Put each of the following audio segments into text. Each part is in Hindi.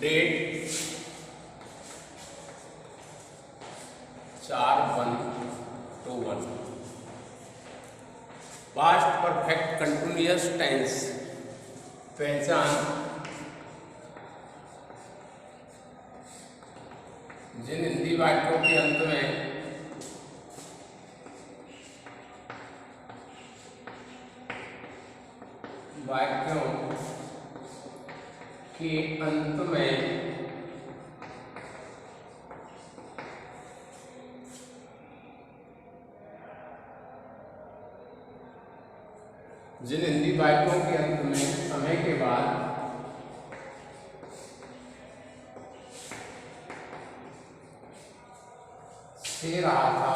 Date 4-1-2-1। Past perfect continuous tense पहचान जिन हिंदी वाक्यों के अंत में समय के बाद से रहा था,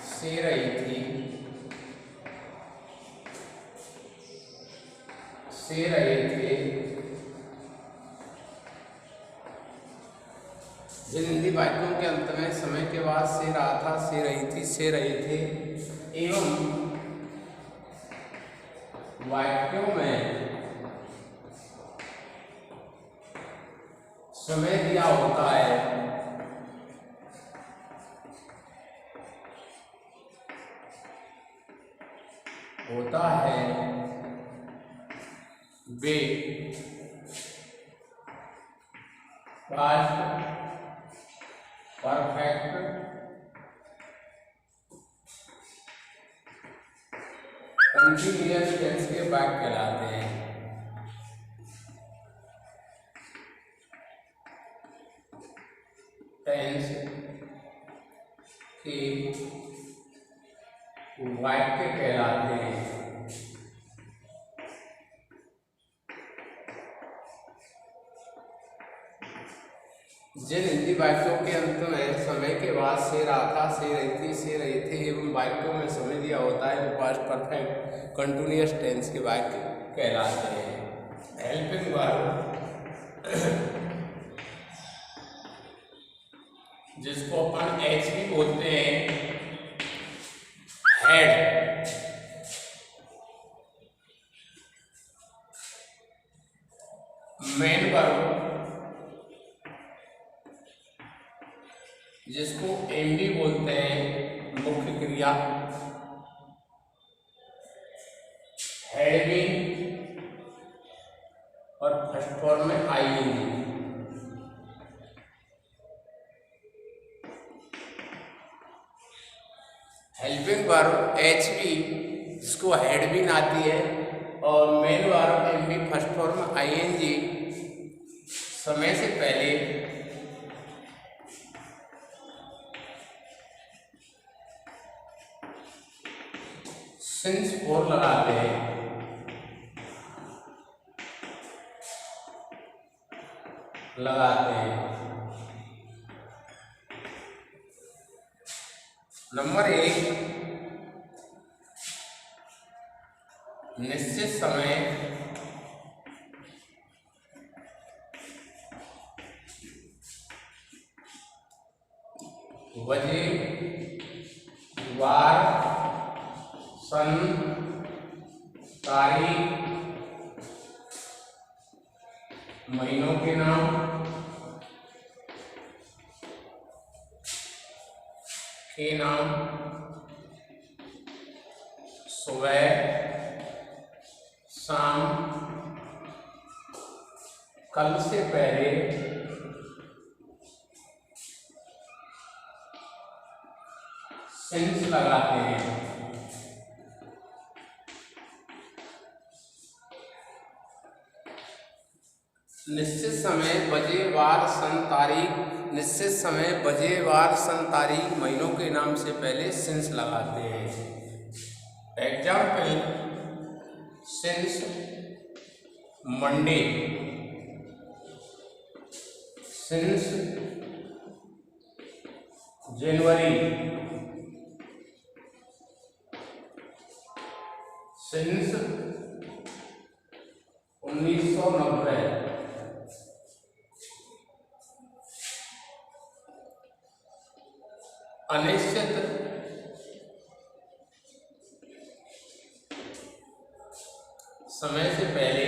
से रही थी, से रहे थे। जिन हिंदी वाक्यों के अंत में समय के बाद से रहा था, से रही थी, से रहे थे एवं वाक्यों में समय दिया होता है, वे पास्ट परफेक्ट कंटिन्यूअस टेंस के वाक्य कहलाते हैं। टेंस के वाक्य कहलाते हैं। जिन हिंदी वाक्यों के अंत में समय के बाद से रहा था, से रही थी, से रहे थे एवं वाक्यों में समय दिया होता है वो पास्ट परफेक्ट कंटिन्यूअस टेंस के वाक्य कहलाते हैं। हेल्पिंग वर्ब जिसको अपन एच भी बोलते हैं, हेड, मेन वर्ब जिसको एमडी बोलते हैं, मुख्य क्रिया, हेड और फर्स्ट फॉर्म में आईएनजी। हेल्पिंग वर्ब एचवी जिसको हेड भी आती है और main verb MD first form ING समय से पहले सिंस फोर लगाते हैं। नंबर 1, निश्चित समय बजे, वार, सन, तारीख, महीनों के नाम, सुबह, शाम, कल से पहले, सिंस लगाते हैं। निश्चित समय बजे, वार, सन, तारीख, निश्चित समय बजे, वार, सन, तारीख, महीनों के नाम से पहले सिंस लगाते हैं। Example, since Monday, since January, since 1990, अनिश्चित समय से पहले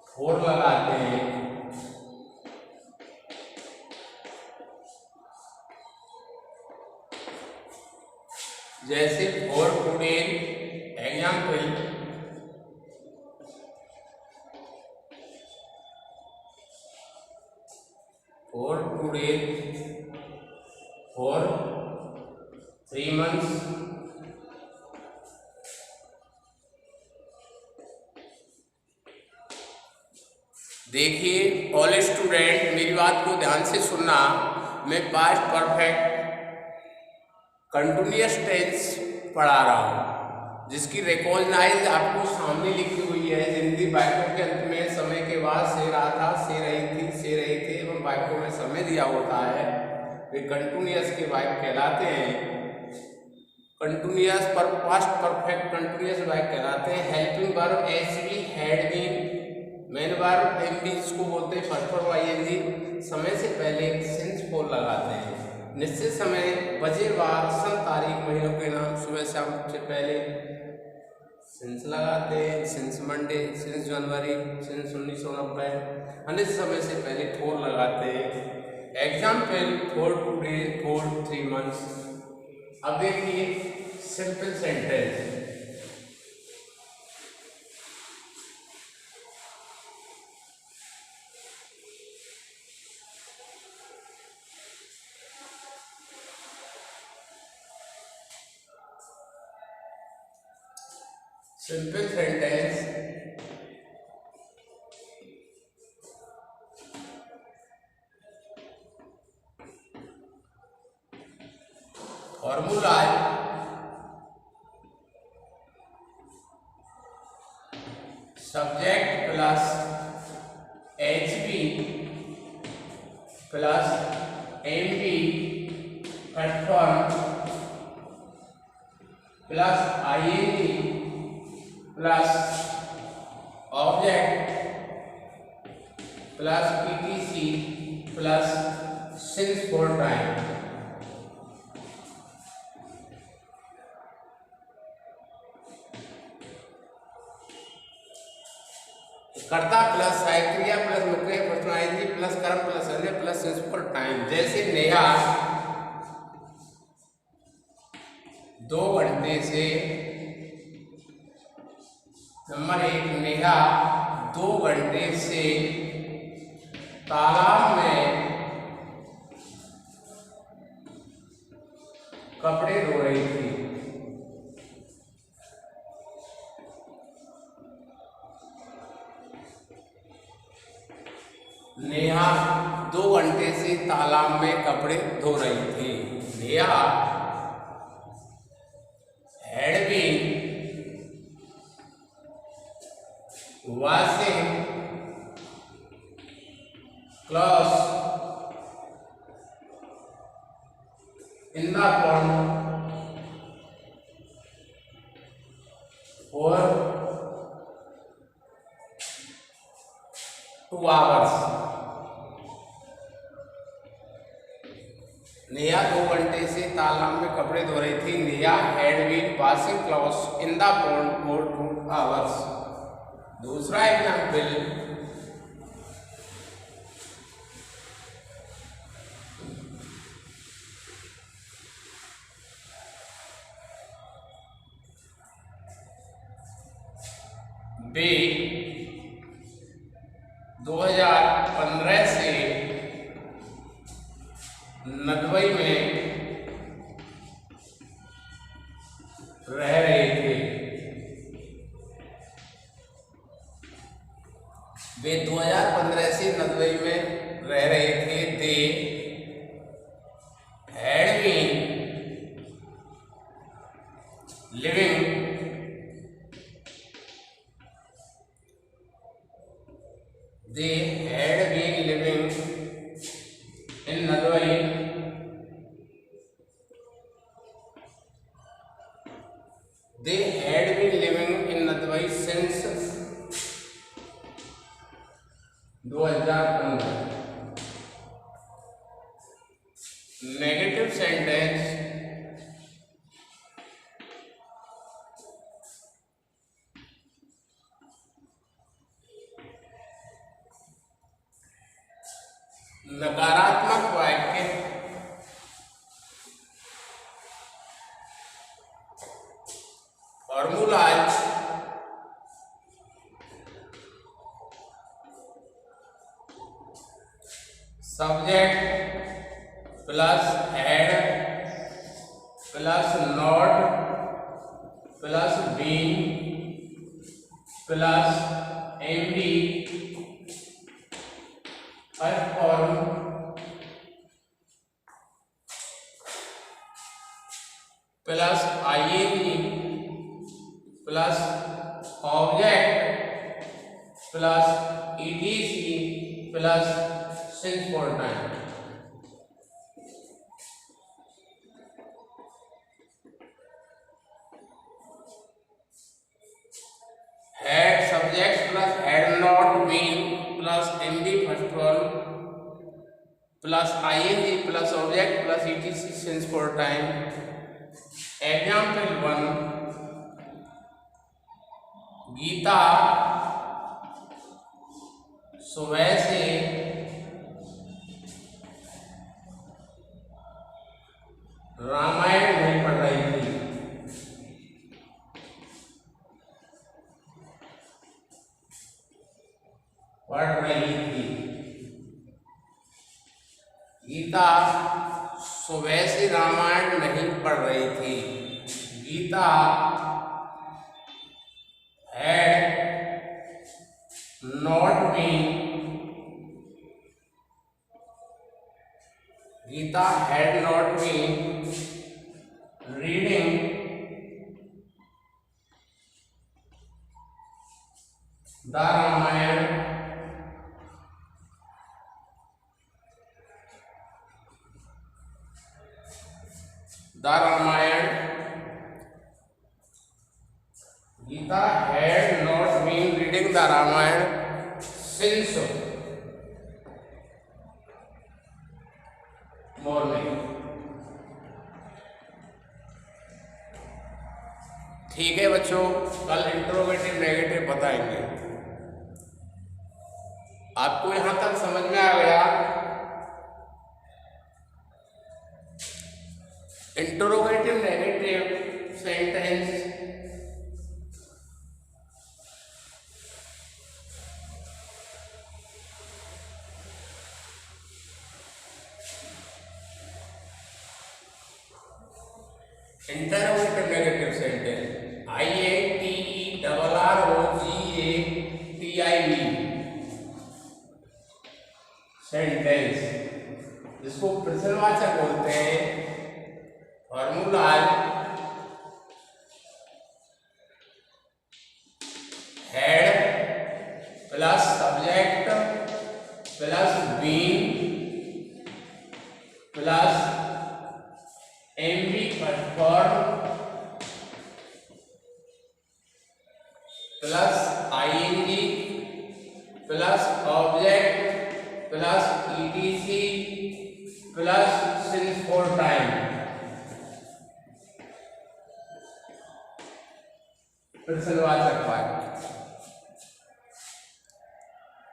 फोर लगाते हैं। जैसे for today, example for today, for 3 months, देखिए ऑल स्टूडेंट मेरी बात को ध्यान से सुनना। मैं पास्ट परफेक्ट कंटिन्यूअस टेंस पढ़ा रहा हूँ, जिसकी रिकॉग्नाइज आपको सामने लिखी हुई है। जिंदगी वाक्यों के अंत में समय के बाद से रहा था, से रही थी, से रहे थे एवं वाक्यों में समय दिया होता है, वे कंटिन्यूअस के वाक्य कहलाते हैं। कंटिन्यूअस पर पास्ट परफेक्ट कंटिन्यूअस वाक्य कहलाते हैं। Helping verb H B, had been, main verb M B, जिसको बोलते हैं फर्स्ट वर्ब आईएनजी। समय से पहले सिंस फोर लगाते हैं। निश्चित समय, बजे, वार, सन, तारीख, महीनों के नाम सुबह शाम से पहले सिंस लगाते हैं। Since Monday, since January, since 1990। अनिश्चित समय से पहले फोर लगाते हैं। Example for today, for 3 months। अब देखिए simple sentence. Simple sentence, formula subject plus H B plus M B first form plus ING plus object plus PTC plus since for time. कर्ता प्लस सहायक क्रिया प्लस मुख्य पर्सनलाइजी प्लस कर्म प्लस अन्य प्लस सिंस फोर टाइम। जैसे नेहा 2 घंटे से, नंबर 1, नेहा 2 घंटे से तालाब में कपड़े धो रही थी। नेहा 2 घंटे से तालाब में कपड़े धो रही थी। Neha had been washing clothes in the pond for 2 hours। Neha 2 घंटे से तालाब में कपड़े धो रही थी। Neha had been washing clothes in the pond for 2 hours। दूसरा एग्जाम्पल, बी 2015 से नदवई में रह रहे थे। वे 2015 से नदवई में रह रहे थे। They had been living in Nadwai since 2015। Negative sentence, formulas subject plus head plus not plus been plus mb first form plus ing plus object plus etc plus since for time. Had subject plus had not been plus mb first form plus ing plus object plus etc since for time. Example 1, Gita सुबह से रामायण नहीं पढ़ रही थी। गीता सुबह से रामायण नहीं पढ़ रही थी। Gita had not been reading the Ramayana Gita had not been reading the Ramayana since morning. ठीक है बच्चों, कल इंट्रोगेटिव नेगेटिव बताएंगे। आपको यहां तक समझ में आ गया? Interrogative negative sentence interrogative negative sentence IATERROGATIV sentence, जिसको प्रश्नवाचक बोलते हैं। Formula head plus subject plus been plus MB first form plus ING plus object plus ETC plus since for time. प्रश्नवाचक वाक्य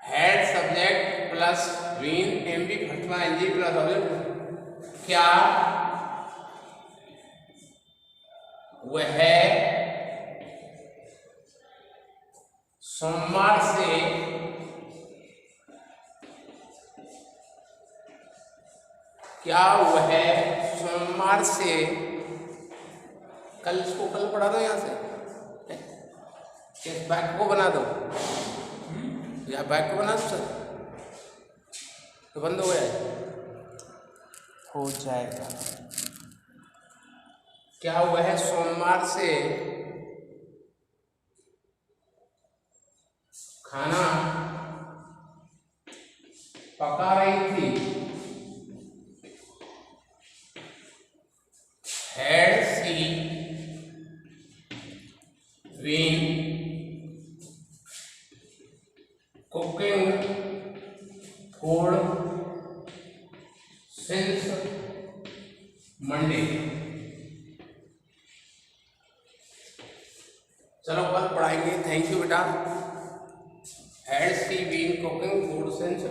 head subject plus been MB first form NG plus object. क्या वह सोमवार से कल, इसको कल पढ़ा दो, यहां से इस बैक को बना दो, या बैक को बना दो सर, तो बंद हो गया हो जाएगा। क्या वह सोमवार से खाना पका रही थी? Had she been cooking food since Monday? चलो कल पढ़ाएंगे। थैंक यू बेटा। Had she been cooking food since